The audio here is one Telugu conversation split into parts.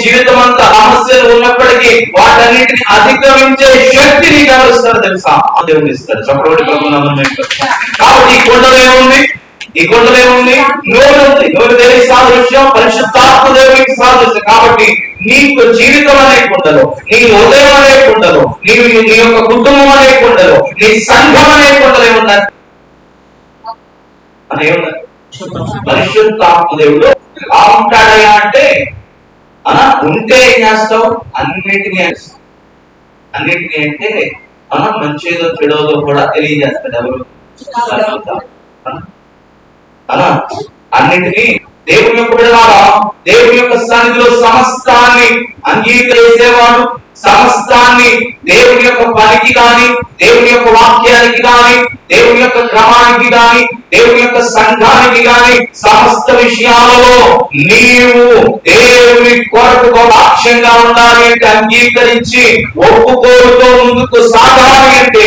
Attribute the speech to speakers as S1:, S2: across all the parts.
S1: జీవితం అంతా సమస్యలు ఉన్నప్పటికీ వాటన్నిటిని అధిగమించే శక్తిని గమనిస్తారు తెలుసా, దేవుడు ఇస్తాడు. చెప్పబడి కాబట్టి ఈ కొండలో ఏముంది, ఈ కొండలో ఏముంది, నోరు ఉంది. నోరు దేవునికి సాదృశ్యం, పరిశుద్ధాత్మ దేవునికి సాదృశ్యం. కాబట్టి నీకు జీవితం అనే కొండలో, నీ హృదయం అనే కొండలో, నీ యొక్క కుటుంబం అనే కొండలో, నీ సంఘం అనే కొండలో ఏమున్నారు అని ఏమున్నారు? పరిశుద్ధాత్మ దేవుడు ఎలా ఉంటాడయ్యా అంటే, ఉంటే ఏం చేస్తావు? అన్నిటినీ అన్నిటినీ అంటే మంచిదో చెడోదో కూడా తెలియజేస్తాడు. ఎవరు? అన్నిటినీ దేవుని యొక్క బిడ్డలారా, దేవుని యొక్క సన్నిధిలో సమస్తాన్ని అంగీకరించేవాడు, సమస్తాన్ని దేవుని యొక్క పనికి గాని, దేవుని యొక్క వాక్యానికి గాని, దేవుని యొక్క క్రమానికి గాని, దేవుని యొక్క సంఘానికి గాని, సమస్త విషయాలలో నీవు దేవుని కొరకు సాక్ష్యంగా ఉండాలి అంటే, అంగీకరించి ఒప్పుకోలుతో ముందుకు సాగాలి అంటే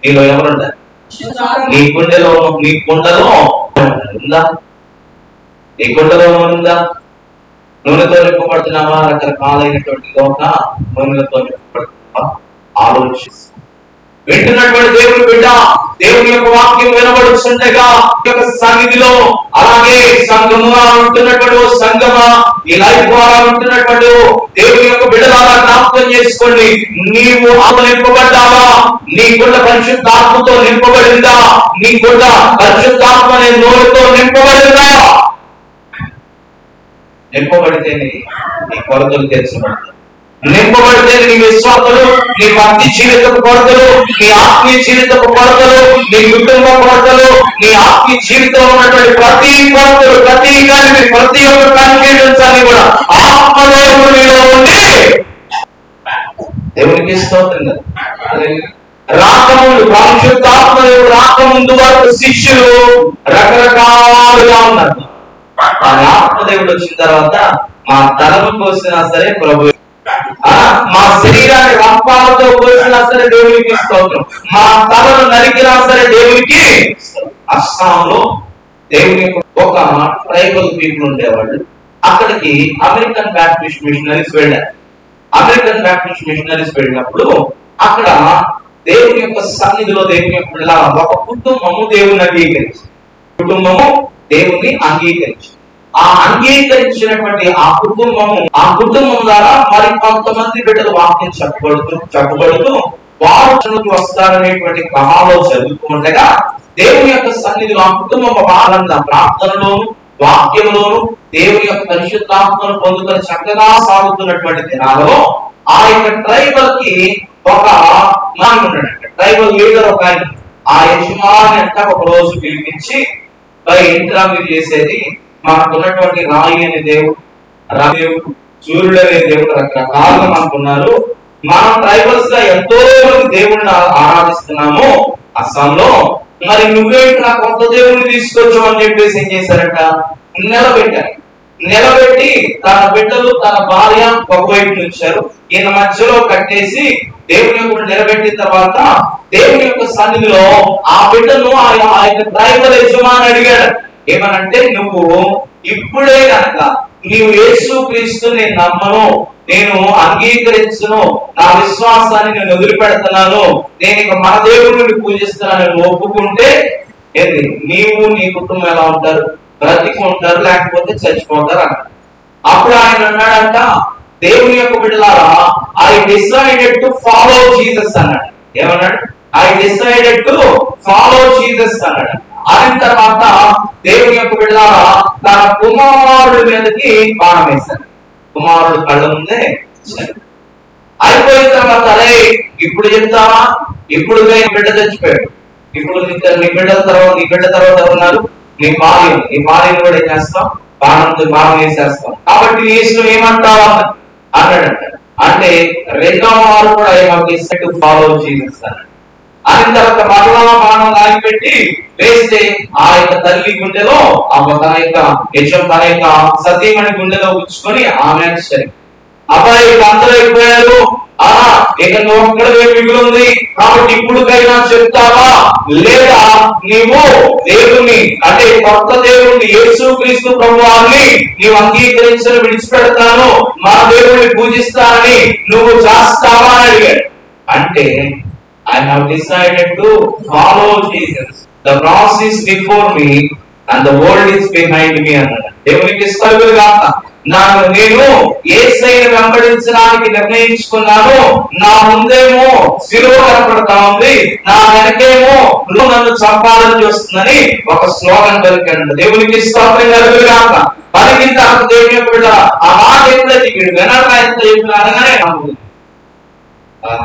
S1: నీలో ఎవరుండాలి? నీ గుండెలో, నీ కుండలో ఉందా? నీ గుండెలో ఉందా? నూనెతో నింపబడుతున్నావా? రకరకాలైనటువంటి నూనెలతో నింపబడుతున్నావా? ఆలోచి. వింటున్నటువంటి దేవుని బిడ్డ, దేవుని యొక్క వాక్యం వినబడుతుండగా యొక్క సన్నిధిలో, అలాగే సంఘముగా ఉంటున్నటువంటి సంఘమా, ఈ లైఫ్ ద్వారా ఉంటున్నటువంటి దేవుని యొక్క బిడ్డలాగా జ్ఞాపకం చేసుకోండి. నీవు నింపబడ్డావా? నీ గుండె పరిశుద్ధాత్మతో నింపబడిందా? నీ గుండె పరిశుద్ధాత్మ అనే నోరుతో నింపబడిందా? నింపబడితేనే నీ కొరతలు తెచ్చబడతాయి. నింపబడితే నీ విశ్వాసలు, నీ భక్తి జీవితపు కొరతలు, నీ ఆత్మీయ జీవితపు కొరతలు, నీ కుటుంబ కొరతలు, నీ ఆత్మీయ జీవితంలో ఉన్నటువంటి ప్రతి కొరతలు, ప్రతి కలిపి ప్రతి ఒక్క కన్ఫ్యూజన్స్ అని కూడా ఆత్మలో ఉండి దేవునికి స్తోత్రం. రాకముందు పరిశుద్ధాత్మ రాకముందు వరకు శిష్యులు రకరకాలుగా ఉన్నారు. ఆత్మదేవుడు వచ్చిన తర్వాత మా తలను కోసినా సరే ప్రభు, మా శరీరాన్ని రంపాలతో కోసినా సరే దేవునికి స్తోత్రం, మా తలను నరికినా సరే దేవునికి. అస్సాంలో దేవుని ఒక ట్రైబల్ పీపుల్ ఉండేవాళ్ళు. అక్కడికి అమెరికన్ బ్యాప్టిస్ట్ మిషనరీస్ వెళ్ళారు. అమెరికన్ బ్యాప్టిస్ట్ మిషనరీస్ వెళ్ళినప్పుడు అక్కడ దేవుని యొక్క సన్నిధిలో, దేవుని యొక్క ఒక కుటుంబము దేవుని అంగీకరించి, కుటుంబము దేవుని అంగీకరించి, ఆ అంగీకరించినటువంటి ఆ కుటుంబం ద్వారా మరి కొంతమంది బిడ్డలు వాక్యం చెప్పబడుతూ వారు వస్తారనేటువంటి క్రమాలో జరుగుతుండగా దేవుని యొక్క సన్నిధిలో ఆ కుటుంబం వాళ్ళంతా ప్రార్థనలోను, వాక్యంలోను, దేవుని యొక్క పరిశుద్ధాత్మను పొందుకొని చక్కగా సాగుతున్నటువంటి దినాలలో ఆ యొక్క ట్రైబల్ కి ఒక ట్రైబల్ లీడర్ ఒక ఆయన, ఆ యజమాని అంట ఒక రోజు పిలిపించి, ఇంట్రా మీరు చేసేది మనకున్నటువంటి రాయి అనే దేవుడు, రాదేవుడు, సూర్యుడు అనే దేవుడు రకరకాలుగా మనకున్నారు. మనం ట్రైబల్స్ గా ఎంతో మంది దేవుడిని ఆరాధిస్తున్నాము అస్సాంలో. మరి నువ్వేంటి నా కొత్త దేవుడిని తీసుకొచ్చావు అని చెప్పేసి ఏం చేశారట, నిలబెట్టి తన బిడ్డలు, తన భార్య ఒకవైపు నుంచారు, ఈయన మధ్యలో కట్టేసి దేవుని యొక్క నిలబెట్టిన తర్వాత దేవుని యొక్క సన్నిధిలో ఆ బిడ్డను ఆ యొక్క ట్రైబల్ యజమాని అడిగాడు. ఏమనంటే, నువ్వు ఇప్పుడే కనుక నీవు యేసు క్రీస్తు నేను నమ్మను, నేను అంగీకరించను, నా విశ్వాసాన్ని నేను వదిలిపెడుతున్నాను, నేను ఇక మన దేవుడిని పూజిస్తున్నాను ఒప్పుకుంటే ఏంటి, నీవు నీ కుటుంబం ఎలా ఉంటారు? బ్రతికుంటారు, లేకపోతే చచ్చిపోతారు అంట. అప్పుడు ఆయన అన్నాడంట, దేవుని యొక్క బిడ్డలారా, I decided to follow Jesus అన్నాడు. ఏమన్నాడు? I decided to follow Jesus అన్నాడు. అయిన తర్వాత దేవుని యొక్క బిడ్డలారా తన కుమారుడి మీదకి బాణం వేశాడు. కుమారుడు కళ్ళ ముందే అయిపోయిన తర్వాత, అరే ఇప్పుడు చెప్తావా, ఇప్పుడు బిడ్డ చచ్చిపోయాడు, ఇప్పుడు నీ బిడ్డ తర్వాత ఉన్నారు, నీ భార్యను కూడా ఏం చేస్తాం, బాణం వేసేస్తాం, కాబట్టి నీ ఇష్టం ఏమంటావా అన్నాడంట. అంటే రెండవ వారు కూడా ఏమో ఫాలో చేస్తాడు. అయిన తర్వాత మరలా బాణం లాగిపెట్టి వేస్తే ఆ యొక్క తల్లి గుండెలో తన యొక్క సతీమణి గుండెలో ఉంచుకొని ఆమె సరే అబ్బాయి అందరూ అయిపోయారు, ఇక నువ్వు ఒక్కడే మిగిలింది, కాబట్టి ఇప్పుడుకైనా చెప్తావా, లేదా నీవు దేవుని అంటే కొత్త దేవుని యేసు క్రీస్తు ప్రభువాన్ని నీవు అంగీకరించని విడిచిపెడతాను, మా దేవుడు విగ్రహాన్ని పూజిస్తారని నువ్వు చేస్తావా అని అడిగాడు. అంటే I have decided to follow Jesus. The cross is before me and the world is behind me అన్నాడు. దేవునికి స్తోత్రం. నేను యేసయ్యను వెంబడించడానికి నిర్ణయించుకున్నాను. నా ముందేమో శిలువ కనపడతా ఉంది, నా వెనకేమో నన్ను చంపాలని చూస్తుందని ఒక స్లోగన్ పలికాడు. దేవునికి స్తోత్రం కలుగుగాక. పలికిన తర్వాత దేవుని యొక్క బిడ్డ ఆ మాట ఎప్పుడైతే వీడు వినడా ఎంత చెప్పినా అనగానే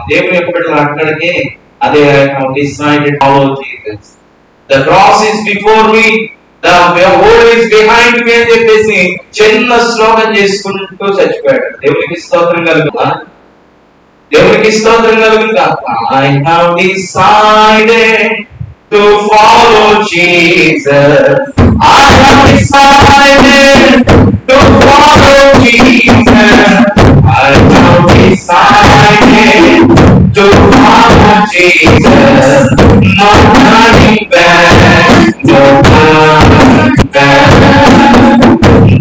S1: దేవుని యొక్క బిడ్డలు అక్కడికి అదే decided to follow Jesus. The cross is before me, the world is behind me అని చెప్పేసి చిన్న శ్లోకం చేసుకుంటూ చచ్చిపోయాడు. దేవునికి స్తోత్రం కలుగుగా. దేవునికి స్తోత్రం కలుగుగా. I have decided to follow Jesus. I have decided to follow Jesus. I have decided to follow Jesus. No turning back, no turning back.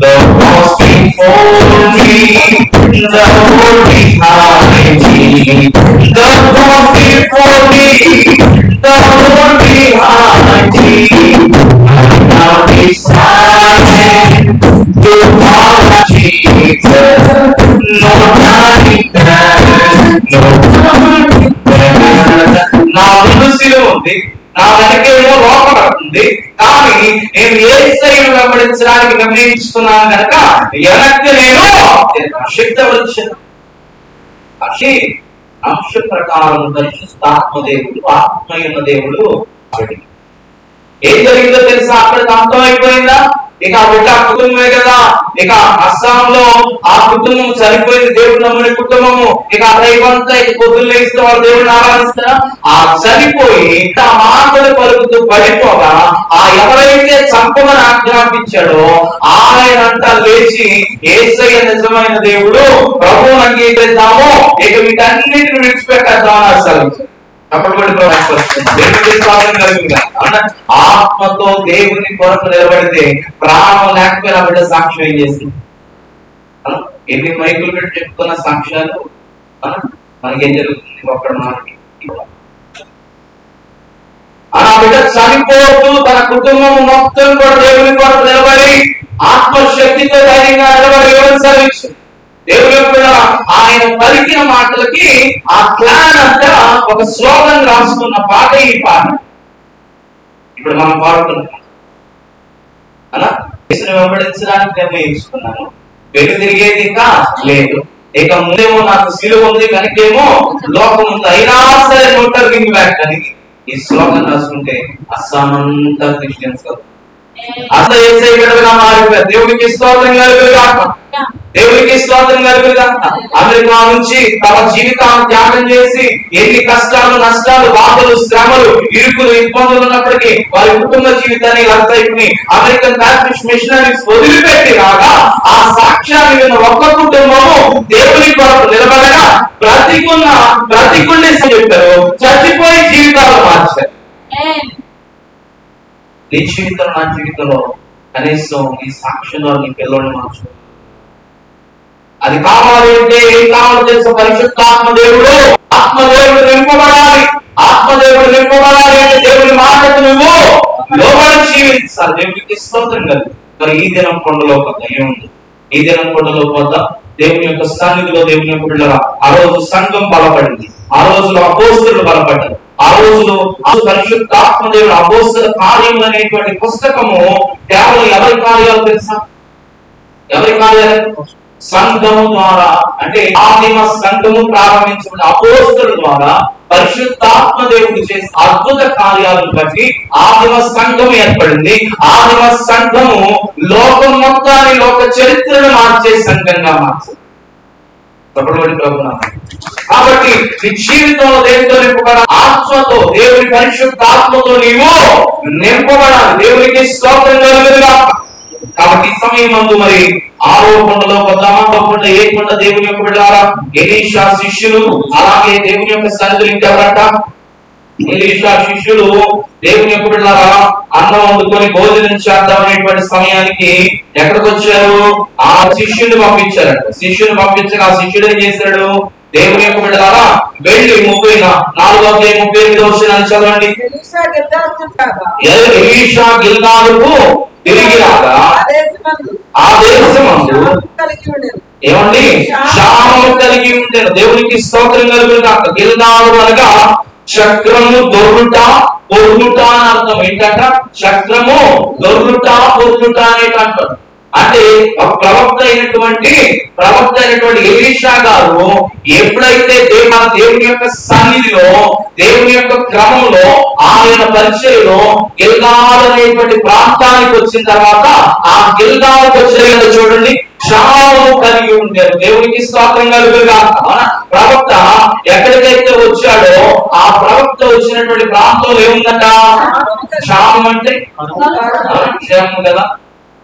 S1: The cross before me, the world behind me. The cross before me, the world behind me. I now decided to follow Jesus. No turning back, no turning back. నా ముందు శిలువ ఉంది, నా వెనకేమో లోపల ఉంది, కానీ నేను యేసయ్యను వెంబడించడానికి నిర్ణయించుకున్నాను కనుక వెనక్కి నేను శక్తి వచ్చాను. అంశ ప్రకారం పరిశుద్ధాత్మదేవుడు ఆత్మయున్న దేవుడు. ఏం జరిగిందో తెలుసా? అక్కడికి అంతమైపోయిందా? ఇక ఆ బిడ్డ కుటుంబమే కదా. ఇక అస్సాంలో ఆ కుటుంబం చనిపోయింది, దేవుడు నమ్ముని కుటుంబము. ఇక ఆ రైవంతా ఇక పొద్దున్న లేస్తే వాళ్ళు దేవుడిని ఆరాధిస్తారా? ఆ చనిపోయి ఆ మాటలు పలుకుతూ పడిపోగా ఆ ఎవరైతే చంపమని ఆజ్ఞాపించాడో ఆయన అంతా లేచి యేసయ్య నిజమైన దేవుడు, ప్రభువుని అంగీకరిద్దాము, ఇక వీటన్నిటిని విడిచిపెట్టేద్దామని అసలు ఆత్మతో దేవుని కొరకు నిలబడితే ప్రాణం లేకపోయినా బిడ్డ సాక్ష్యం ఏం చేసింది? ఎన్ని మైకులు పెట్టి చెప్పుకున్న సాక్ష్యాలు మనకేం జరుగుతుంది? ఒక్కడ మనకి ఆ బిడ్డ చనిపోతూ తన కుటుంబం మొత్తం కూడా దేవుని కొరకు నిలబడి ఆత్మశక్తితో ధైర్యంగా నిలబడి ఎవరు సర్వీక్ష దేవుని యొక్క ఆయన పలికిన మాటలకి ఆ ప్లాన్ అంతా ఒక స్లోగన్ రాసుకున్న పాట ఈ పాట ఇప్పుడు మనం పాడుతున్నాం. అలా వెంబడించడానికి నిర్ణయించుకున్నాను. వెను తిరిగేది ఇంకా లేదు. ఇక ముందేమో నాకు శిలువ ఉంది, కనుకేమో లోకం ఉంది, అయినా సరే నో టర్నింగ్ బ్యాక్ అని ఈ స్లోగన్ రాసుకుంటే అస్సామంతా క్రిస్టియన్స్ కదా. అంత యేసయ్య బిడ్డలుగా మారిపోయారు. దేవునికి స్తోత్రం కలుగుగాక. దేవునికి స్తోత్రం కలుగుగాక. అమెరికా నుంచి తమ జీవితాన్ని త్యాగం చేసి ఎన్ని కష్టాలు, నష్టాలు, బాధలు, శ్రమలు, ఇరుకులు, ఇబ్బందులు ఉన్నప్పటికీ వారి కుటుంబ జీవితాన్ని లైఫ్ని అమెరికన్ బ్యాప్టిస్ట్ మిషనరీస్ వదిలిపెట్టి రాగా ఆ సాక్ష్యాన్ని విన్న ఒక్క కుటుంబము దేవుని కొరకు నిలబడగా బ్రతికుని చెప్పారు, చచ్చిపోయి జీవితాలు మార్చారు. నీ జీవితంలో, నా జీవితంలో కనీసం ఈ సాక్ష్యంలో నీ పిల్లల్ని మార్చు. అది కావాలి అంటే ఏం కావాలో తెలుసు? పరిశుద్ధాత్మదేవుడు, ఆత్మదేవుడు నింపబడాలి. ఆత్మదేవుడు నింపబడాలి అంటే దేవుని మాటకు నువ్వు లోబడి జీవించాలి. దేవునికి స్తోత్రం కలుగు. మరి ఈ దినం కొండలో ఒక దయ్యం ఉంది. ఈ దినం కొండలో పోత దేవుని యొక్క సన్నిధిలో దేవుని యొక్క బిడ్డల ఆ రోజు సంఘం బలపడింది. ఆ రోజులో అపోస్తలులు బలపడ్డారు. ఆ రోజులో పరిశుద్ధాత్మదేవుడు అపోస్తల కార్యములు అనేటువంటి పుస్తకము కేవలం ఎవరి కార్యాలు తెలుసా? ఎవరి కార్యాలు? సంఘము ద్వారా, అంటే ఆదిమ సంఘము ప్రారంభించిన అపోస్తలుల ద్వారా పరిశుద్ధాత్మదేవుడు చేసే అద్భుత కార్యాలను బట్టి ఆదిమ సంఘం ఏర్పడింది. ఆదిమ సంఘము లోకం మొత్తాన్ని, లోక చరిత్రను మార్చే సంఘంగా మార్చింది. కాబట్టి నీ జీవితంలో దేవునితో నింపబడాలి. ఆత్మతో, దేవుని పరిశుద్ధాత్మతో నీవు నింపబడాలి. దేవునికి స్తోత్రం కలుగుగాక. కాబట్టి ఈ సమయం నందు మరి 6వ కొండలో కొండ ఏ కొండ దేవుని యొక్క బిడ్డలారా ఎలీషా శిష్యులు, అలాగే దేవుని యొక్క సన్నిధిలో ఇంకెవరంట? ఎలీషా శిష్యులు దేవుని యొక్క బిడ్డలారా అన్నం వండుకొని భోజనం చేద్దాం అనేటువంటి సమయానికి ఎక్కడికి వచ్చారు? ఆ శిష్యుని పంపించారంట. శిష్యుని పంపించగా ఆ శిష్యుడు ఏం చేశాడు? దేవుని యొక్క బిడ్డలారా వెళ్ళి 34:38 చదవండి. ఎలీషా గిల్గాలుకు తిరిగి రాగా ఆ దేశమందు ఏమండి క్షామము కలిగి ఉండేను. దేవునికి స్తోత్రం కలుగుగాక. గిల్గాలు అనగా చక్రము దొర్లుట పొర్లుట అని అర్థం. ఏంటంట? చక్రము దొర్లుట పొర్లుట అనేటి అంటారు. అంటే ఒక ప్రవక్త అయినటువంటి ఎలీషా గారు ఎప్పుడైతే దేవుని యొక్క సన్నిధిలో దేవుని యొక్క క్రమంలో ఆయన పరిచయలో గిల్గాల్ అనేటువంటి ప్రాంతానికి వచ్చిన తర్వాత ఆ గిల్గాల్కి వచ్చే చూడండి క్షామము కలిగి ఉంటారు. దేవునికి స్తోత్రం కలుగుగాక. ప్రవక్త ఎక్కడికైతే వచ్చాడో ఆ ప్రవక్త వచ్చినటువంటి ప్రాంతంలో ఏముందట? క్షామం అంటే క్షేమం కదా.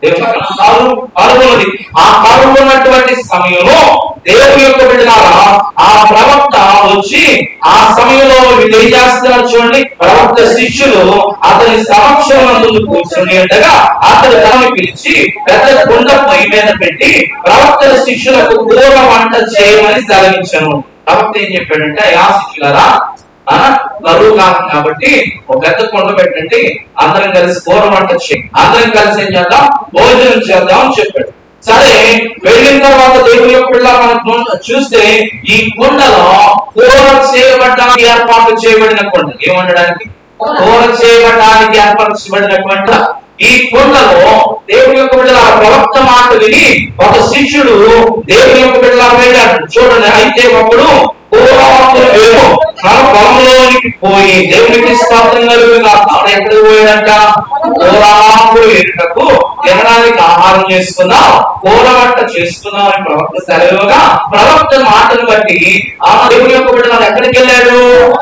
S1: కరువున్నది. ఆ కరువున్నటువంటి సమయంలో దేవుని యొక్క బిడ్డలారా ఆ ప్రవక్త వచ్చి ఆ సమయంలో ఏం చేస్తున్నారు చూడండి. ప్రవక్త శిష్యులు అతని సమక్షంలో కూర్చొని ఉండగా అతని తనని పిలిచి పెద్ద కుండ పొయ్యి మీద పెట్టి ప్రవక్త శిష్యులకు కూర వంట చేయమని సెలవించాను. ప్రవక్త ఏం చెప్పాడంటే, ఆ శిష్యులారా కరువు కాలం కాబట్టి ఒక పెద్ద కొండ పెట్టండి, అందరం కలిసి కూర వంట చేయండి, అందరం కలిసి ఏం చేద్దాం? భోజనం చేద్దాం అని చెప్పాడు. సరే వెళ్ళిన తర్వాత దేవుని యొక్క పిల్ల మనం చూస్తే ఈ కొండలో కూర చేయబడడానికి ఏర్పాటు చేయబడిన కొండ. ఏమండడానికి? కూర చేయబడడానికి ఏర్పరచబడినటువంటి ఈ కొండలో దేవుని యొక్క బిడ్డల ప్రవక్త మాట విని ఒక శిష్యుడు దేవుని యొక్క బిడ్డలా వెళ్ళాడు. చూడండి, అయితే ఒకడు పొలంలోనికి పోయి దేవునికి స్తోత్రం కలుగుగాక. ఎక్కడికి పోయాడంట? కూరాకులు ఎరుటకు తినడానికి ఆహారం చేసుకుందాం, కూర వంట చేసుకుందాం అని ప్రవక్త సెలవుగా ప్రవక్త మాటను బట్టి ఆ దేవుని యొక్క బిడ్డలు ఎక్కడికి వెళ్ళాడు?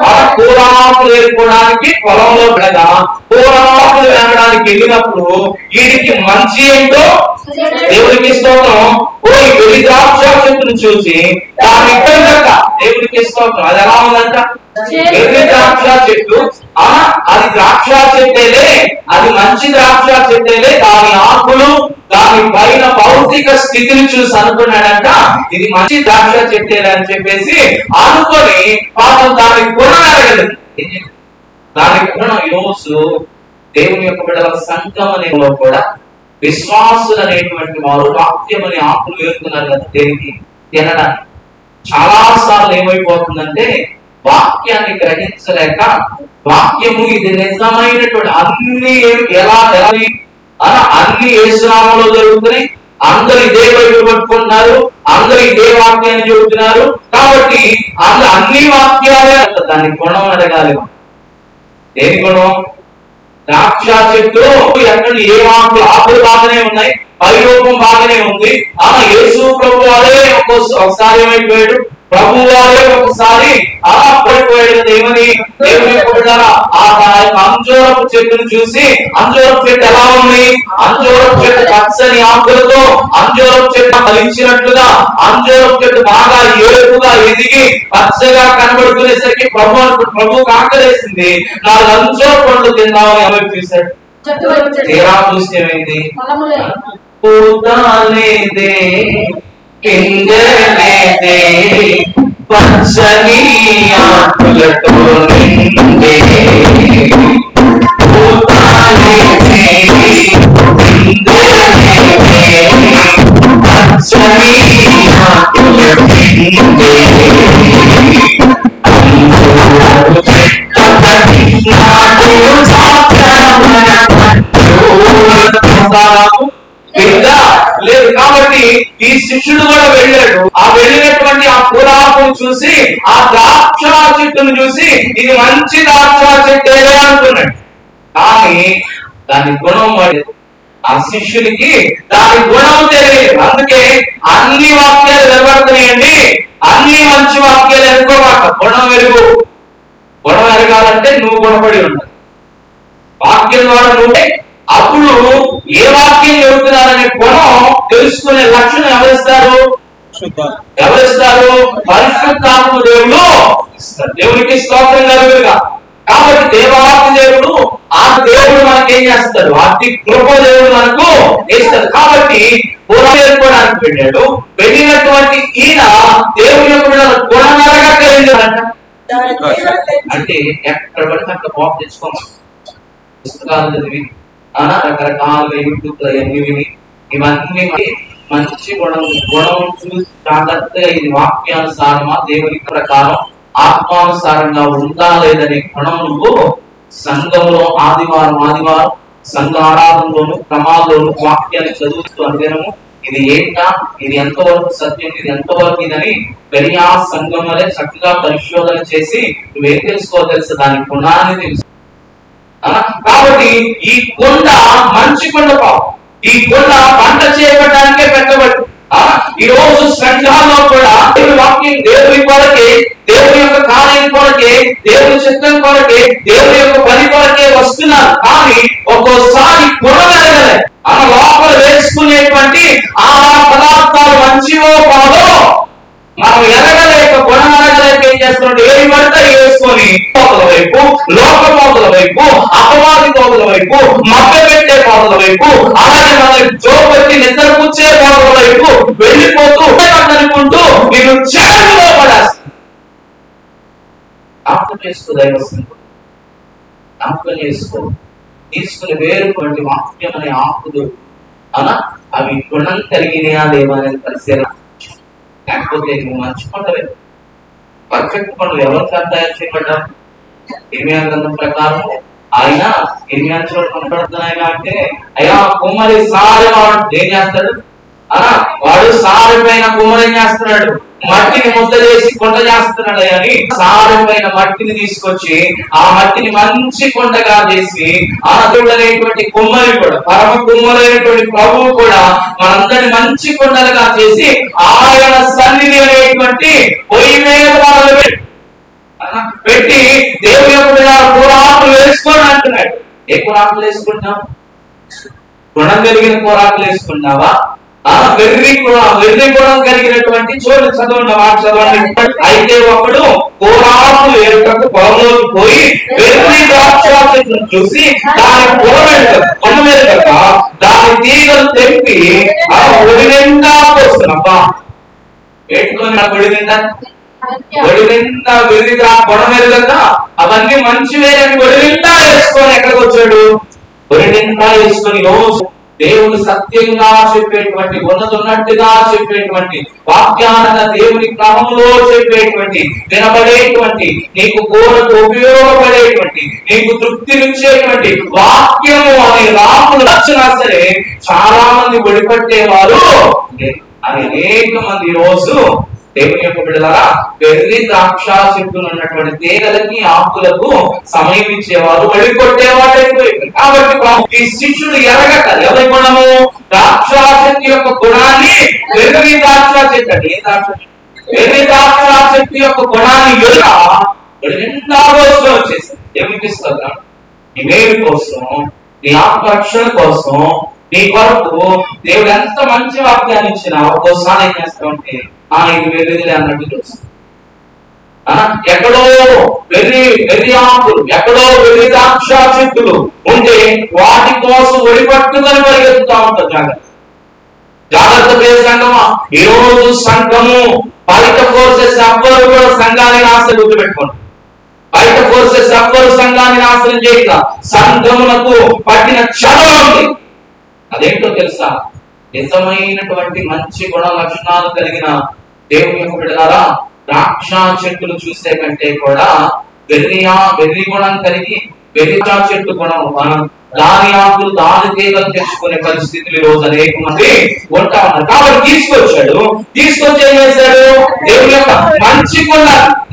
S1: ఆ కూరాకులు ఏరుకోవడానికి పొలంలో వెళ్ళగా కూరాకులు వెళ్ళడానికి వెళ్ళినప్పుడు వీడికి మంచి ఏంటో దేవునికి స్తోత్రం పోయి వెలి ద్రాక్ష చెట్టును చూసి దాని ఇక్కడిక దేవునికి స్తోత్రం. అది ఎలా ఉందంట? వెలి ద్రాక్ష చెట్టు. అది ద్రాక్ష చెట్టేలే, అది మంచి ద్రాక్ష చెట్టేలే. దాని ఆకులు దాని పైన భౌతిక స్థితిని చూసి అనుకున్నాడంట ఇది మంచి ద్రాక్ష చెట్టేలే అని చెప్పేసి అనుకొని పాపం దాని గుణం అడగదు. దాని గుణం ఈరోజు దేవుని యొక్క బిడ్డల సంఘం అనేలో కూడా విశ్వాసులు అనేటువంటి వారు వాక్యం అనే ఆకులు వేరుతున్నారు కదా దేనికి? తినడానికి. చాలా సార్లు ఏమైపోతుందంటే వాక్యాన్ని గ్రహించలేక వాక్యము ఇది నిజమైనటువంటి అన్ని అన్ని యేసునామములో జరుగుతున్నాయి, అందరూ ఇదే బైబిల్ పట్టుకుంటున్నారు, అందరూ ఇదే వాక్యాన్ని చెబుతున్నారు కాబట్టి అన్ని వాక్యాలే. దాన్ని గుణం అడగాలి. దేని గుణం? ద్రాక్ష చెట్టు ఎక్కడ ఏ ఆకులు బాగానే ఉన్నాయి, పై రూపం బాగానే ఉంది. యేసు ప్రభు వారే ఒకసారి ఏమైపోయాడు? ప్రభు వారే ఒకసారి పడిపోయాడు. ఏమని? దేవుని అంజూరపు చెట్టును చూసి అంజూరపు చెట్టు ఎలా ఉంది? అంజూరపు చెట్టు పచ్చని ఆకులతో అంజూరపు చెట్టు ఫలించినట్లుగా అంజూరపు చెట్టు బాగా ఏపుగా ఎదిగి పచ్చగా కనబడుకునేసరికి ప్రభు కాకలేసింది. 4 అంజూర పండ్లు తిందామని ఎవరు చూశాడు? తీరా చూస్తే ఏమైంది? పూతలేదే, పిందెలేదే, పచ్చని ఆకులతో నిండే. పూతలేదే, పిందెలేదే, పచ్చని ఆకులతో నిండే. లేదు కాబట్టి ఈ శిష్యుడు కూడా వెళ్ళాడు. ఆ వెళ్ళినటువంటి ఆ కూరాకును చూసి ఆ ద్రాక్ష చెట్టును చూసి ఇది మంచి ద్రాక్ష చెట్టే అంటున్నాడు. కానీ దాని గుణం పడేది. ఆ శిష్యునికి దాని గుణం తెలియదు. అందుకే అన్ని వాక్యాలు వెలువడుతున్నాయండి, అన్ని మంచి వాక్యాలు ఎదుర్కోమాట. గుణం వెలుగు. గుణం ఎరగాలంటే నువ్వు గుణపడి ఉండాలి. వాక్యం ద్వారా నువ్వే అప్పుడు ఏ వాక్యం చెబుతున్నారనే గుణం తెలుసుకునే లక్షణం ఎవరిస్తారు? పరిశుద్ధాత్మ దేవుడు. దేవునికి స్తోత్రం కలుగుగా. కాబట్టి దేవాది దేవుడు ఆ దేవుడు మనకేం చేస్తాడు, అతి కృప దేవుడు మనకు ఇస్తాడు. కాబట్టి పూర్వం ఏర్పడానికి వెళ్ళాడు. వెళ్ళినటువంటి ఈయన దేవుని యొక్క గుణనరగా కలిగిందంట. అంటే ఎక్కడ పడితే అక్కడ బాబు తెచ్చుకోమని పుస్తకాలు చదివి రకరకాలుగా యూట్యూబ్ అన్ని విని ఇవన్నీ మంచి గుణం చూసి జాగ్రత్తగా ఇది వాక్యానుసారమా దేవుని ప్రకారం ఆత్మానుసారంగా ఉందా లేదనే గుణం నువ్వు సంఘంలో ఆదివారం సంఘ ఆరాధనలోను క్రమాల్లోను వాక్యాన్ని చదువుతూ అనుదినము ఇది ఏంటా, ఇది ఎంతవరకు సత్యం, ఇది ఎంతవరకు ఇదని పెరియా సంఘం వలె చక్కగా పరిశోధన చేసి నువ్వేం తెలుసుకో దాని గుణాన్ని తెలుసు. కాబట్టి ఈ కొండ మంచి కొండ పాపం, ఈ కొండ పంట చేయబడడానికే పెట్టబడి ఈ రోజు సంఘాల్లో కూడా దేవుని వాక్యం దేవుని కొరకే, దేవుని యొక్క కార్యం కొరకే, దేవుని చిత్తం కొరకే, దేవుని యొక్క పని కొరకే వస్తున్నారు. కానీ ఒక్కోసారి కొనగలగలే ఆ లోపల వేసుకునేటువంటి ఆహార పదార్థాలు మంచివో కాదో మనం ఎరగలేక కొనగలగలేక ఏం చేస్తున్నాడు, ఏమి పడితే వేసుకొని పోతల వైపు, లోక పోతల వైపు, అపవాది పోతల వైపు, మభ్య పెట్టే పోతల వైపు, అలాగే మన జోబెట్టి నిద్ర కూర్చే పోతల వైపు వెళ్ళిపోతూ అనుకుంటూ మీరు చేతులో పడేస్తారు. జ్ఞాపకం చేసుకో, జ్ఞాపకం చేసుకో. తీసుకుని వేరుటువంటి వాక్యం అనే ఆకులు అవి గుణం కలిగినయా లేవా అనేది పరిశీలన. లేకపోతే నువ్వు మంచి పంటలే పర్ఫెక్ట్ పంటలు ఎవరు తయారు చేయబడ్డారు? ఇర్మియా గ్రంథం ప్రకారం ఆయన ఇర్మియా చోట కనపడుతున్నాయి అంటే అయ్యా కుమ్మరి సారి వాడు ఏం చేస్తాడు, వాడు సారి పైన కుమ్మరి ఏం చేస్తున్నాడు, మట్టిని ముద్ద చేసి కొండ చేస్తున్నాడు అని సారమైన మట్టిని తీసుకొచ్చి ఆ మట్టిని మంచి కొండగా చేసి ఆ అనేటువంటి కుమ్మరి కూడా పరమ కుమ్మరైనటువంటి ప్రభువు కూడా మనందరిని మంచి కొండలుగా చేసి ఆయన సన్నిధి అనేటువంటి పొయ్యి మీద పెట్టి దేవుని యొక్క కూరాకులు వేసుకొని అంటున్నాడు. ఏ కూరాకులు వేసుకుంటాం? గుణం కలిగిన కూరాకులు వేసుకుంటావా? వెర్రి గుణం కలిగినటువంటి చోటు చదవండి, మాట చదవండి. అయితే ఒకడు కూరాకులు ఏరుటకు పొలంలోకి పోయి వెర్రి ద్రాక్ష చెట్టును చూసి దాని కొన వెనుక దాని తీగలు తెంపి ఆ ఒడి నిండా పోస్తున్నప్పా పెట్టుకొని ఒడి నిండా వెర్రి కొన వెనుక అవన్నీ మంచివే అని ఒడి నిండా వేసుకొని ఎక్కడికి వచ్చాడు? ఒడి నిండా వేసుకొని రోజు దేవుడు సత్యంగా చెప్పేటువంటి ఉన్నతున్నట్టుగా చెప్పేటువంటి వాక్యానంగా దేవుని క్రమంలో చెప్పేటువంటి వినబడేటువంటి నీకు కోరకు ఉపయోగపడేటువంటి నీకు తృప్తినిచ్చేటువంటి వాక్యము అనే రాములు వచ్చినా సరే చాలా మంది ఒడిపట్టేవారు అనేక మంది ఈ రోజు దేవుని యొక్క బిడ్డలారా వెర్రి ద్రాక్ష చెట్టులు ఉన్నటువంటి తీగలకి ఆకులకు సమయం ఇచ్చేవారు, వడికొట్టేవాడు ఎక్కువైపోయింది. కాబట్టి ఈ శిష్యుడు ఎరగట ఎవరి గుణము, ద్రాక్ష చెట్టు యొక్క గుణాన్ని వెర్రి ద్రాక్ష చెట్టు అంటే ఏ ద్రాక్ష వెర్రి ద్రాక్ష చెట్టు యొక్క గుణాన్ని నిండా రోజులో వచ్చేసింది. ఏమిపిస్తుందా? నీ మేలు కోసం, నీ ఆత్మరక్షణ కోసం, నీ కొరకు దేవుడు ఎంత మంచి వాక్యాన్ని ఇచ్చినా ఒక్కోసారి ఏం చేస్తామంటే ఇది వెర్రిదిలే అన్నట్టు చూస్తాం. ఎక్కడో వెర్రి ఆకులు, ఎక్కడో వెర్రి ద్రాక్ష చెట్టులు ఉంటే వాటి కోసం ఒడిపట్టుకొని పరిగెత్తుతా ఉంటాం. జాగ్రత్త సంఘమా, ఈ రోజు సంఘము బయట ఫోర్సెస్ ఎవ్వరు కూడా సంఘాన్ని నాశనం గుర్తుపెట్టుకోండి. బయట ఫోర్సెస్ ఎవ్వరు సంఘాన్ని నాశనం చేయక సంఘమునకు పట్టిన క్షణం ఉంది. అదేంటో తెలుసా? నిజమైనటువంటి మంచి గుణ లక్షణాలు కలిగిన దేవుని యొక్క బిడ్డలారా ద్రాక్ష చెట్టులు చూసే కంటే కూడా వెర్రి గుణం కలిగి వెర్రి చెట్టు గుణం దాని ఆకులు దాని తీగలు తెచ్చుకునే పరిస్థితులు ఈ రోజు అనేక మంది ఉంటా ఉన్నారు. కాబట్టి తీసుకొచ్చి ఏం చేశాడు? దేవుని యొక్క మంచి కొండ,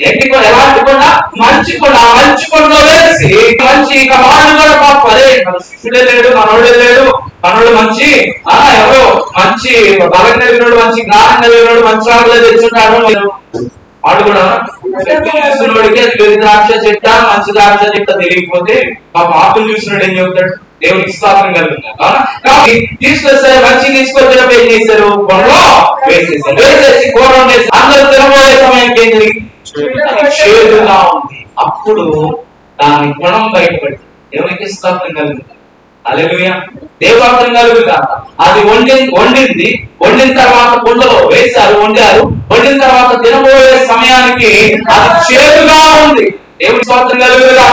S1: ఎన్ని కొండ, ఎలాంటి కొండ? మంచి కొండ. ఆ మంచి కొండలో వేసి మంచి ఇక వాళ్ళు కూడా పాప అదే మన శిష్యుడే లేడు, మనోడే లేడు, మనోడు మంచి ఎవరో మంచి బలం కలిగినోడు, మంచి జ్ఞానం కలిగినోడు, మంచి ఆకులు తెచ్చుంటాడు. వాడు కూడా చూసినోడికి అది వెర్రి ద్రాక్ష చెట్ట మంచి ద్రాక్ష చెట్ట తెలియకపోతే మా పాపలు చూసినోడు ఏం చెబుతాడు? దేవునికి స్తోత్రం కలుగుతాడు. కాబట్టి తీసుకొస్తారు, మంచి తీసుకొచ్చినప్పుడు ఏం చేశారు? కొండలో వేసేసి కూర వండేసి అందరూ తినబోయే సమయానికి ఏం జరిగింది? చేదుగా ఉంది. అప్పుడు దాని గుణం బయటపడి దేవునికి స్తోత్రం కలుగుతుంది. హల్లెలూయా. దేవాత్రం కలుగుగా అది వండిన తర్వాత కుండలో వేశారు, వండిన తర్వాత తినబోయే సమయానికి అది చేదుగా ఉంది. దేవుని స్తోత్రం కలుగుగా.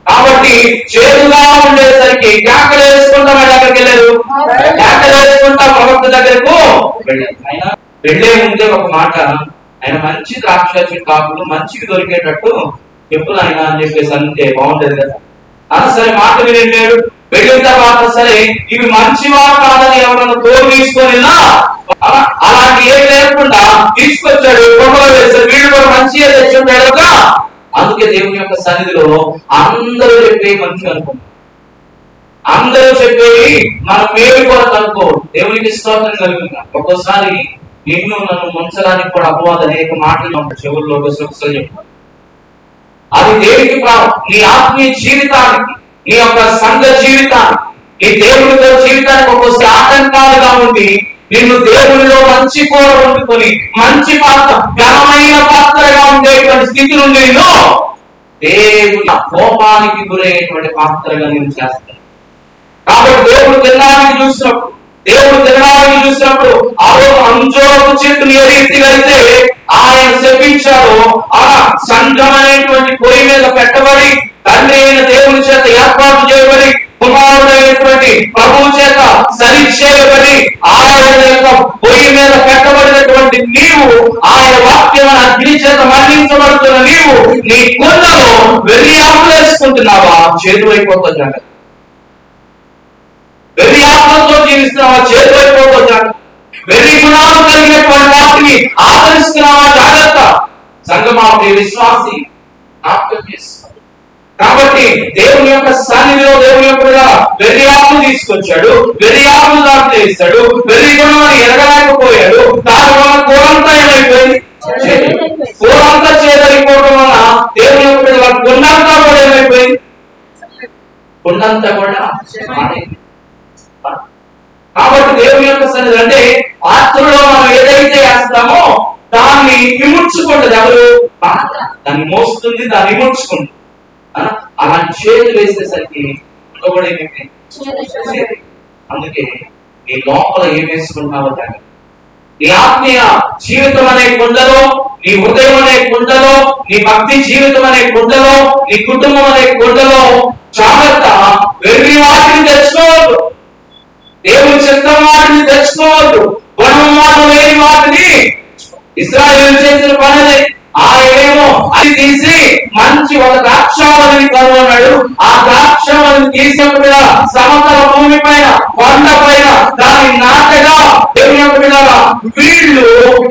S1: కాబట్టి చేదుగా ఉండేసరికి కేకలు వేసుకుంటా దగ్గరికి వెళ్ళారు, కేకలు వేసుకుంటా ప్రవక్త దగ్గరకు వెళ్ళారు. ఆయన వెళ్ళే ముందే ఒక మాట, ఆయన మంచి ద్రాక్ష కాకులు మంచికి దొరికేటట్టు ఎప్పుడు ఆయన అని చెప్పేసి అంటే బాగుంటది కదా. సరే మాట వినేడు. వెళ్ళిన తర్వాత సరే ఇవి మంచివా కాదని ఎవరన్నా తోడు తీసుకొని అలాంటి ఏం లేకుండా తీసుకొచ్చాడు, కొండలో వేశారు. వీళ్ళు కూడా మంచిగా తెచ్చుంటాడుగా. అందుకే దేవుని యొక్క సన్నిధిలో అందరూ చెప్పే మంచిగా అనుకుంటారు, అందరూ చెప్పేవి మన పేరు కూడా అనుకో. దేవునికి స్తోత్రం కలుగుతుంది. ఒక్కోసారి నిన్ను నన్ను ముంచడానికి కూడా అపవాద అనేక మాటలు ఉంటాయి చెవుల్లో చెప్పారు. అది దేనికి నీ ఆత్మీయ జీవితానికి, నీ యొక్క సంఘ జీవితానికి, నీ దేవునితో జీవితానికి ఒక్కోసారి ఆటంకాలుగా ఉండి నిన్ను దేవునిలో మంచి కూర వండుకొని మంచి పాత్ర, ఘనమైన పాత్రగా ఉండేటువంటి స్థితి నుండి నేను దేవుని కోపానికి గురయ్యేటువంటి పాత్రగా నేను చేస్తాను. కాబట్టి దేవుడు తినడానికి చూసినప్పుడు ఆ అంజూరపు చెట్టుని ఏ రీతిగా అయితే ఆయన శపించాడో ఆ సంఘం అనేటువంటి పొయ్యి మీద పెట్టబడి తండ్రి అయిన దేవుని చేత ఏర్పాటు చేయబడి కుమారుడైనటువంటి ప్రభువు చేత సరి చేయబడి ఆయన యొక్క పొయ్యి మీద పెట్టబడినటువంటి నీవు, ఆయన వాక్యం అగ్ని చేత మరణించబడుతున్న నీవు నీ కుండలో వెర్రి ఆకులు వేసుకుంటున్నావా? చేదు అయిపోతుంది జాగ్రత్త. వెర్రి ఆకులతో జీవిస్తున్నావా? చేదు అయిపోతుంది జాగ్రత్త. వెర్రి గుణాలు కలిగినటువంటి వాటిని ఆదరిస్తున్నావా? జాగ్రత్త. సంగమా విశ్వాసి జ్ఞాపకం చేస్తాడు. కాబట్టి దేవుని యొక్క సన్నిధిలో దేవుని యొక్క వెర్రి ఆకులు తీసుకొచ్చాడు, వెర్రి ఆకులు దాంట్లో వేస్తాడు. వెర్రి గుణాన్ని ఎరగలేకపోయాడు. దాని వల్ల కూరంతా ఏమైపోయింది? కూరంతా చేదరిపోవడం వల్ల దేవుని యొక్క కుండంతా కూడా ఏమైపోయింది? కుండంతా కూడా. కాబట్టి దేవుని యొక్క సన్నిధి అంటే పాత్రలో మనం ఏదైతే వేస్తామో దాన్ని విముడ్చుకుంటుంది. ఎవరు? దాన్ని మోస్తుంది, దాన్ని విముడ్చుకుంటుంది. అలాంటి చేతులు వేసేసరికి కూడా ఏమైపోయింది? అందుకే నీ లోపల ఏం వేసుకుంటున్నావో దాన్ని, నీ ఆత్మీయ జీవితం అనే కుండలో, నీ హృదయం అనే కుండలో, నీ భక్తి జీవితం అనే కుండలో, నీ కుటుంబం అనే కుండలో జాగ్రత్త. వెర్రి వాటిని తెచ్చుకోవద్దు, దేవుని చిత్తం వాటిని తెచ్చుకోవద్దు, గుణం మాట లేని వాటిని. ఇశ్రాయేలు చేసిన పనిదే. ఆయనేమో అది తీసి మంచి ఒక ద్రాక్షావళిని కనుగొన్నాడు. ఆ ద్రాక్షావళిని తీసినప్పుడు సమతల భూమి పైన, కొండ పైన దాన్ని నాటగా దేవుని యొక్క బిడ్డలారా, వీళ్ళు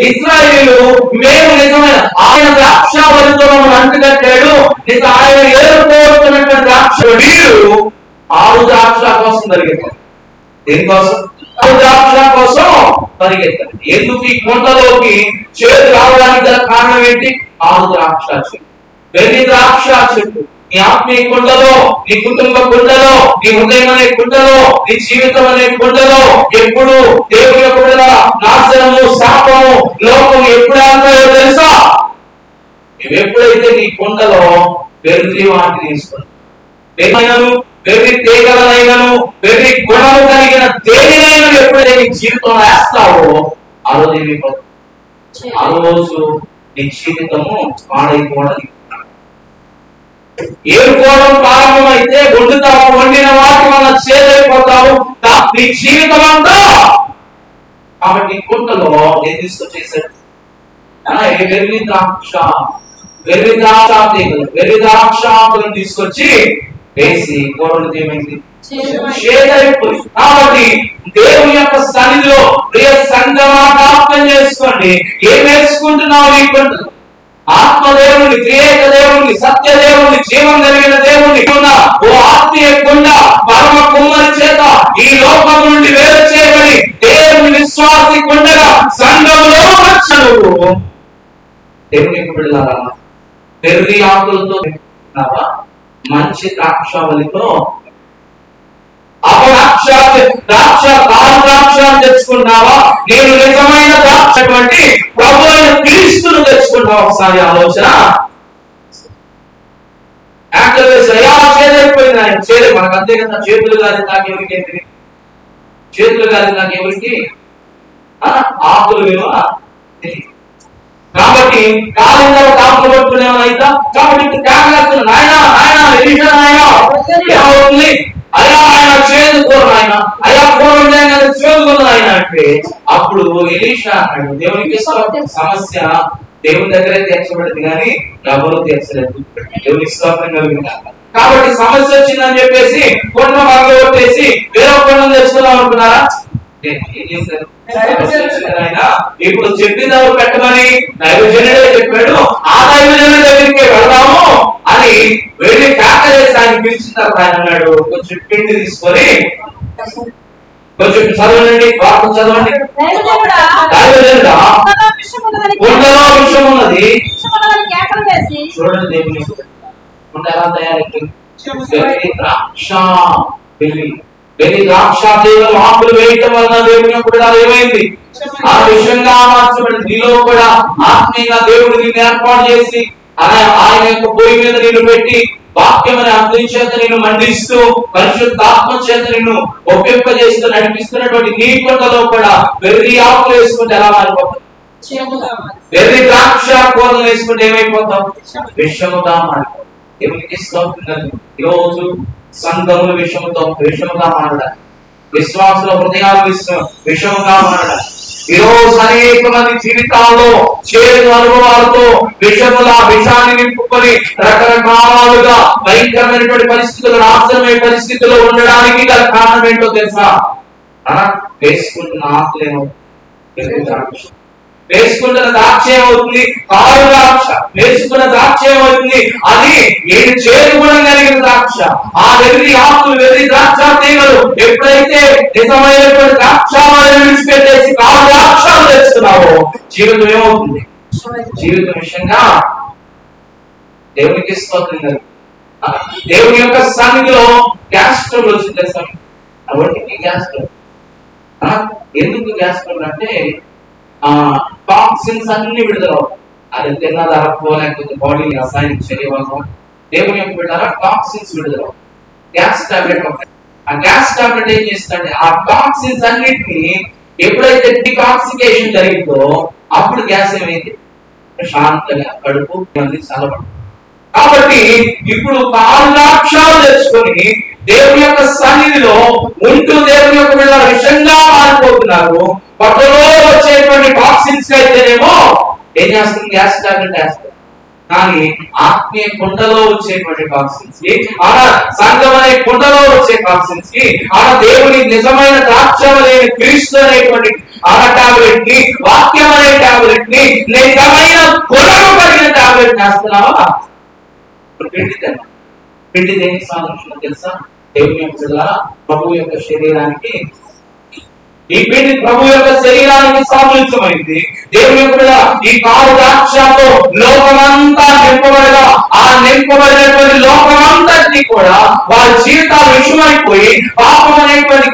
S1: ఇశ్రాయేలు మేము నిజమైన ఆయన ద్రాక్షావళితో అంటుకట్టాడు. ఆయన ఏరుకోరుతున్నటువంటి ద్రాక్ష వీళ్ళు 6 ద్రాక్షల కోసం పరిగెత్తారు. దేనికోసం? 6 ద్రాక్షల కోసం పరిగెత్తారు. ఎందుకు ఈ కుండలోకి చేదు రావడానికి గల కారణం ఏంటి? 6 ద్రాక్ష చెట్టు, వెర్రి ద్రాక్ష చెట్టు. నీ ఆత్మీయ కుండలో, నీ కుటుంబ కుండలో, నీ హృదయం అనే కుండలో, నీ జీవితం అనే కుండలో ఎప్పుడు దేవుని యొక్క నాశనము, శాపము, లోకం ఎప్పుడు అంటాయో తెలుసా? ఎప్పుడైతే నీ కుండలో వెర్రి వాటిని తీసుకున్నావు, వెర్రి తీగలనైనను వెర్రి గుణము కలిగిన దేనినైనా ఎప్పుడైతే నీ జీవితంలో వేస్తావో ఆ రోజు ఏమైపోతుంది? ఆ రోజు నీ జీవితము పాడైపోవడం. ఏరుకోవడం ప్రారంభమైతే వండిన వాటి వల్ల చేదైపోతావు నీ జీవితం అంతా. కాబట్టి కుంటలో ఏం తీసుకొచ్చేసాడు? వెర్రి ద్రాక్షాకులను తీసుకొచ్చి వేసి కూరలు ఏమైంది? చేదైపోయి. కాబట్టి దేవుని యొక్క సన్నిధిలో ప్రియ సంగమా జ్ఞాపకం చేసుకోండి, ఏం వేసుకుంటున్నావు? నీ కుంటలు ఆత్మదేవుని, త్రియేక దేవుని, సత్య దేవుని, జీవం కలిగిన దేవుని ఓ ఆత్మీయ కుండ పరమ కుమ్మరి చేత ఈ లోకం నుండి వేరు చేయబడి దేవుని విశ్వాసి కుండగా సంఘంలో వచ్చావు. దేవుని బిడ్డలారా, వెర్రి ఆకులతో మంచి ద్రాక్షావళితో ద్రాక్ష తెచ్చుకున్నావా? నేను నిజమైన ద్రాక్ష ప్రభు అయిన క్రీస్తును తెచ్చుకున్నావా? ఒకసారి ఆలోచన. యాక్టర్ వేసి అయ్యా చేదైపోయింది, ఆయన చేయలేదు. మనకు అంతే కదా, చేతులు కాదు నాకెవరికి, చేతులు కాదు నాకెవరికి ఆకులు విలువ తెలియదు. కాబట్టి కాలంలో ఆకులు పట్టుకునే అయితా. కాబట్టి ఇప్పుడు కేకలేస్తున్నాడు, నాయన నాయన ఎలీషా నాయన ఏమవుతుంది, అయ్యా ఆయన చేదుకోరు ఆయన, అయ్యా పూర్వం చేదుకున్నది ఆయన అంటే అప్పుడు ఎలీషా అన్నాడు, దేవునికి సమస్య దేవుని దగ్గరే తీర్చబడింది కానీ ఎవరు తీర్చలేదు. దేవునికి స్తోత్రం కలిగింది. కాబట్టి సమస్య వచ్చిందని చెప్పేసి కొండ మగ్గ కొట్టేసి వేరే కొండను తెచ్చుకుందాం అనుకున్నారా? ఏం చేశారు? ఇప్పుడు చెప్పినవి పెట్టమని దైవజనుడే చెప్పాడు, ఆ దైవజనుడి దగ్గరికి వెళ్దాము అని వెళ్ళి కేక చేసి ఆయన పిలిచిన తర్వాత ఆయన అన్నాడు, కొంచెం పిండి తీసుకొని కొంచెం చదవండి, వార్త చదవండి. దైవజనుడా కొండలో విషయం ఉన్నది చూడండి. దేవుని కొండ ఎలా తయారైంది? ద్రాక్ష వెలి ద్రాక్ష తీగలు ఆకులు వేయటం వలన దేవుని యొక్క ఏమైంది? ఆ విషయంగా మార్చబడింది. నీలో కూడా ఆత్మీయంగా దేవుడు నిన్ను ఏర్పాటు చేసి ఆయన యొక్క పొయ్యి మీద నిన్ను పెట్టి వాక్యం అనే అగ్ని చేత నిన్ను మండిస్తూ పరిశుద్ధాత్మ చేత నిన్ను ఒప్పింపజేస్తూ నడిపిస్తున్నటువంటి నీ కొండలో కూడా వెర్రి ఆకులు వేసుకుంటే ఎలా మారిపోతాం? వెర్రి ద్రాక్ష కూరలు వేసుకుంటే ఏమైపోతాం? విషముగా మారిపోతాం. దేవునికి స్తోత్రం. ఈరోజు సంఘములు విషముగా మారడాలి, విశ్వాసుల హృదయాలు విషముగా మారడాలి. ఈరోజు అనేక మంది జీవితాల్లో చేదు అనుభవాలతో విషాన్ని నింపుకొని రకరకాలుగా భయంకరమైనటువంటి పరిస్థితులు, నాశనమైన పరిస్థితుల్లో ఉండడానికి గల కారణం ఏంటో తెలుసా? వేసుకుంటున్న ఆకులేమో వేసుకుంటున్న ద్రాక్ష ఏమవుతుంది? కారు ద్రాక్ష. వేసుకున్న ద్రాక్ష ఏమవుతుంది? అది నేను చేరుకోవడం కలిగిన ద్రాక్ష. ఆ వెర్రి ఆకులు, వెర్రి ద్రాక్ష తీగలు ఎప్పుడైతే నిజమైనటువంటి ద్రాక్ష విడిచిపెట్టేసి కారు ద్రాక్షలు తెస్తున్నావో జీవితం ఏమవుతుంది? జీవితం విషయంగా దేవునికి స్తోత్రం. దేవుని యొక్క సన్నిధిలో గ్యాస్ స్టవ్ వచ్చింది తెలుసా? వాటికి గ్యాస్ స్టవ్. ఎందుకు గ్యాస్ స్టవ్ అంటే టాక్సిన్స్ అన్ని విడుదలవుతాయి. అది తిన్నది అరక్కో లేకపోతే బాడీ రసాయనిక శరీరం దేవుని యొక్క బిడ్డరా టాక్సిన్స్ విడుదలవుతాయి. గ్యాస్ టాబ్లెట్ ఉంటాయి. ఆ గ్యాస్ టాబ్లెట్ ఏం చేస్తుందంటే ఆ టాక్సిన్స్ అన్నిటిని ఎప్పుడైతే డిటాక్సికేషన్ జరిగిందో అప్పుడు గ్యాస్ ఏమైంది? శాంతంగా కడుపు చల్లబడుతుంది. కాబట్టి ఇప్పుడు కాళ్ళాక్షాలు తెచ్చుకొని దేవుని యొక్క సన్నిధిలో ఉంటూ దేవుని యొక్క మీద విషంగా మారిపోతున్నారు. పొట్టలో వచ్చేటువంటి టాక్సిన్స్ అయితేనేమో ఏం చేస్తుంది? గ్యాస్ టాబ్లెట్ వేస్తారు. కానీ ఆత్మీయ కుండలో వచ్చేటువంటి టాక్సిన్స్ కి, సంఘం అనే కుండలో వచ్చే టాక్సిన్స్ కి, దేవుని నిజమైన ద్రాక్షలేని క్రీస్తు అనేటువంటి టాబ్లెట్ ని, వాక్యం అనే టాబ్లెట్ ని, నిజమైన గుణము కలిగిన టాబ్లెట్ వేస్తున్నావా? పిండి దేనికి సాధన తెలుసా? దేవుని యొక్క ప్రభు యొక్క శరీరానికి, ఈ పిండి ప్రభు యొక్క శరీరానికి సాదృశ్యమైంది. దేవుని యొక్క ఈ కారు ద్రాక్షతో లోకమంతా నింపబడగా ఆ నింపబడినటువంటి లోకమంతటినీ కూడా వారి జీవితాలు విషమైపోయి పాపం అనేటువంటి